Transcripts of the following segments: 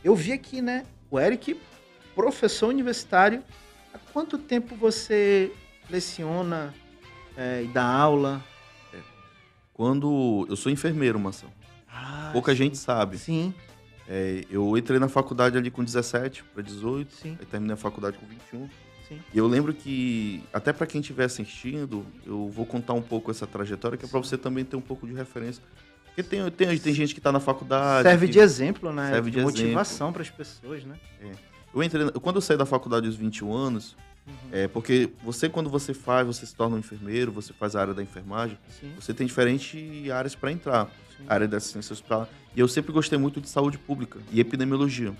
Eu vi aqui, né? O Eric, professor universitário. Há quanto tempo você leciona e dá aula? Quando eu sou enfermeiro, Marcelo. Ah, Pouca sim. gente sabe. Sim, Eu entrei na faculdade ali com 17 para 18, sim, aí terminei a faculdade com 21. sim. E eu lembro que, até para quem estiver assistindo, eu vou contar um pouco essa trajetória, que é para você também ter um pouco de referência. Porque tem gente que está na faculdade, Serve de que exemplo, né? serve De de exemplo. motivação para as pessoas, né? É. Quando eu saí da faculdade aos 21 anos, Uhum. porque quando você se torna um enfermeiro, você faz a área da enfermagem, Sim, você tem diferentes áreas para entrar. sim. A área das ciências hospitalar. E eu sempre gostei muito de saúde pública e epidemiologia.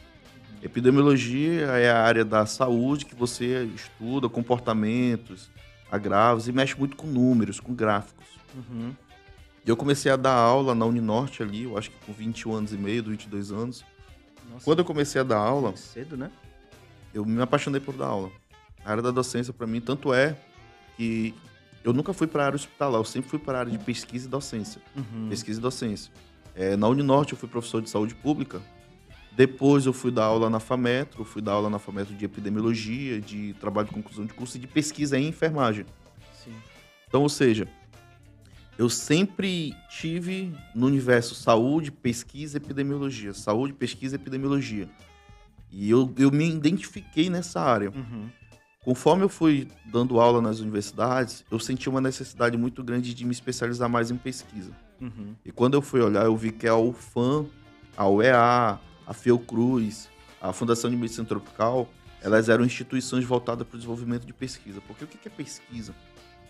Epidemiologia é a área da saúde que você estuda comportamentos, agravos e mexe muito com números, com gráficos. Uhum. E eu comecei a dar aula na Uninorte ali, eu acho que com 21 anos e meio, 22 anos. Nossa, Quando eu comecei a dar aula, muito cedo, né? eu me apaixonei por dar aula. A área da docência para mim, tanto é que eu nunca fui para a área hospitalar, eu sempre fui para a área de pesquisa e docência. Uhum. Pesquisa e docência. Na Uninorte eu fui professor de saúde pública. Depois eu fui dar aula na FAMetro, fui dar aula na FAMetro de epidemiologia, de trabalho de conclusão de curso e de pesquisa em enfermagem. Sim. Então, ou seja, eu sempre tive no universo saúde, pesquisa, epidemiologia. Saúde, pesquisa, epidemiologia. E eu me identifiquei nessa área. Uhum. Conforme eu fui dando aula nas universidades, eu senti uma necessidade muito grande de me especializar mais em pesquisa. Uhum. E quando eu fui olhar, eu vi que a UFAM, a UEA, a Fiocruz, a Fundação de Medicina Tropical, elas eram instituições voltadas para o desenvolvimento de pesquisa. Porque o que é pesquisa?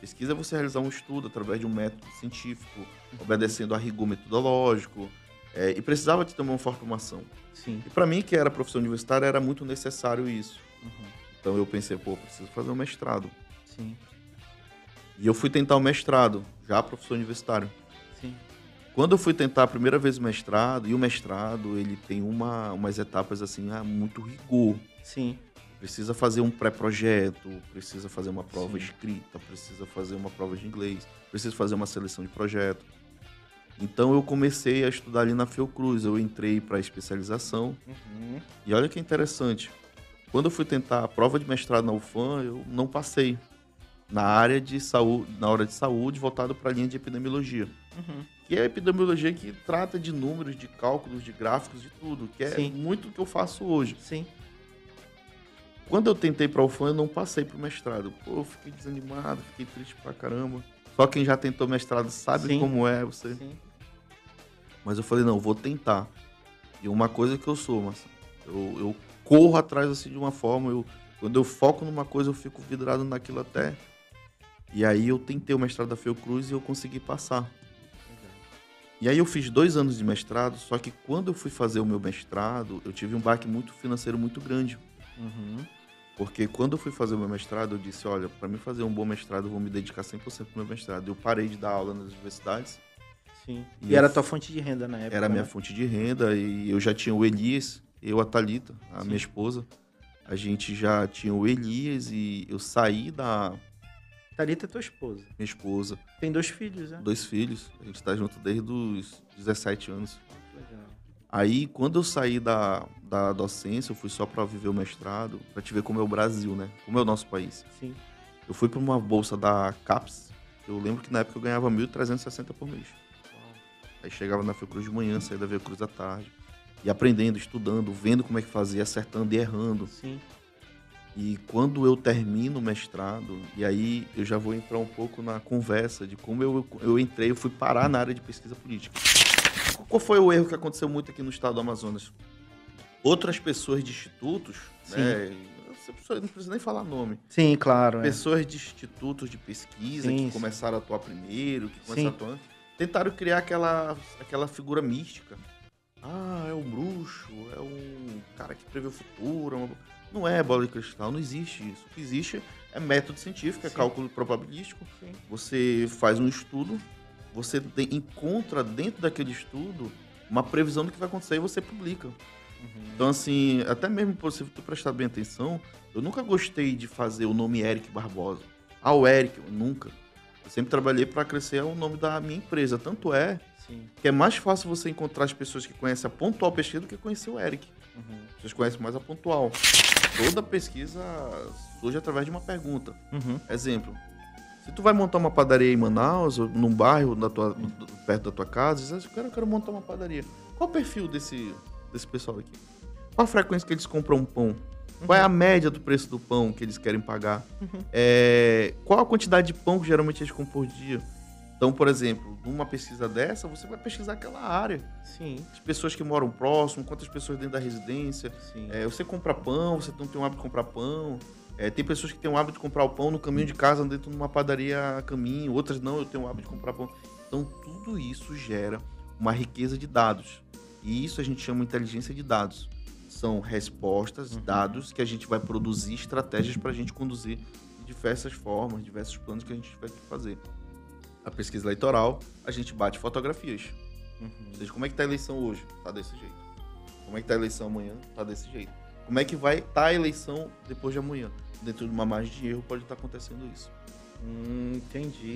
Pesquisa é você realizar um estudo através de um método científico, obedecendo a rigor metodológico, e precisava de ter uma formação. Sim. E para mim, que era professor universitário, era muito necessário isso. Uhum. Então eu pensei, preciso fazer um mestrado. Sim. E eu fui tentar o mestrado, já professor universitário. Sim. Quando eu fui tentar a primeira vez o mestrado, ele tem umas etapas assim, muito rigor. Sim. Precisa fazer um pré-projeto, precisa fazer uma prova Sim. escrita, precisa fazer uma prova de inglês, precisa fazer uma seleção de projeto. Então eu comecei a estudar ali na Fiocruz, eu entrei para especialização. Uhum. E olha que interessante, quando eu fui tentar a prova de mestrado na UFAM, eu não passei na área de saúde, voltado para a linha de epidemiologia. Uhum. Que é a epidemiologia que trata de números, de cálculos, de gráficos, de tudo, que é Sim. muito o que eu faço hoje. Sim. Quando eu tentei para a UFAM, eu não passei pro mestrado. Eu fiquei desanimado, fiquei triste pra caramba. Só quem já tentou mestrado sabe Sim. como é você. Sim. Mas eu falei, não, eu vou tentar. E uma coisa que eu sou, Marcelo, eu corro atrás assim de uma forma, quando eu foco numa coisa, eu fico vidrado naquilo até. E aí eu tentei o mestrado da Fiocruz e eu consegui passar. E aí eu fiz 2 anos de mestrado, só que quando eu fui fazer o meu mestrado, eu tive um baque financeiro muito grande. Uhum. Porque quando eu fui fazer o meu mestrado, eu disse, olha, para mim fazer um bom mestrado, eu vou me dedicar 100% pro meu mestrado. Eu parei de dar aula nas universidades. Sim. E E era a tua fonte de renda na época? Era a minha né? fonte de renda e eu já tinha o Elias, a Thalita, a Sim. minha esposa. A gente já tinha o Elias e eu saí da Thalita é tua esposa. minha esposa, Tem 2 filhos, né? 2 filhos. A gente tá junto desde os 17 anos. Legal. Aí, quando eu saí da docência, eu fui só para viver o mestrado, para te ver como é o Brasil, né? Como é o nosso país. Sim. Eu fui para uma bolsa da CAPES. Eu lembro que na época eu ganhava 1.360 por mês. Aí chegava na Fiocruz de manhã, saía da Fiocruz à tarde. E aprendendo, estudando, vendo como é que fazia, acertando e errando. Sim. E quando eu termino o mestrado, e aí eu já vou entrar um pouco na conversa de como eu fui parar na área de pesquisa política. Qual foi o erro que aconteceu muito aqui no estado do Amazonas? Outras pessoas de institutos, né? Você não precisa nem falar nome. Sim, claro. Pessoas de institutos de pesquisa Sim, que sim. começaram a atuar primeiro, que Sim. começaram a atuar antes, tentaram criar aquela figura mística. Ah, é um bruxo, é um cara que prevê o futuro. Não é bola de cristal, não existe isso. O que existe é método científico, é Sim. cálculo probabilístico. Sim. Você faz um estudo, você encontra dentro daquele estudo uma previsão do que vai acontecer e você publica. Uhum. Então, assim, até mesmo se tu prestar bem atenção, eu nunca gostei de fazer o nome Eric Barbosa. Ah, o Eric, eu nunca. Eu sempre trabalhei para crescer o nome da minha empresa. Tanto é Sim. que é mais fácil você encontrar as pessoas que conhecem a Pontual Pesquisa do que conhecer o Eric. Uhum. As pessoas conhecem mais a pontual. Toda pesquisa surge através de uma pergunta. Uhum. Exemplo, se tu vai montar uma padaria em Manaus, ou num bairro perto da tua casa, diz assim, eu quero montar uma padaria. Qual o perfil desse pessoal aqui? Qual a frequência que eles compram um pão? Qual é a média do preço do pão que eles querem pagar? Qual a quantidade de pão que geralmente eles compram por dia? Então, por exemplo, numa pesquisa dessa, você vai pesquisar aquela área. Sim. As pessoas que moram próximo, quantas pessoas dentro da residência. Sim. Você compra pão, você não tem o hábito de comprar pão. Tem pessoas que têm o hábito de comprar o pão no caminho de casa, dentro de uma padaria a caminho. Outras não, eu tenho o hábito de comprar pão. Então, tudo isso gera uma riqueza de dados. E isso a gente chama de inteligência de dados. São respostas, dados que a gente vai produzir estratégias para a gente conduzir de diversas formas, diversos planos que a gente vai ter que fazer. A pesquisa eleitoral, a gente bate fotografias. Ou seja, como é que tá a eleição hoje? Tá desse jeito. Como é que tá a eleição amanhã? Tá desse jeito. Como é que vai estar a eleição depois de amanhã? Dentro de uma margem de erro pode estar acontecendo isso. Entendi.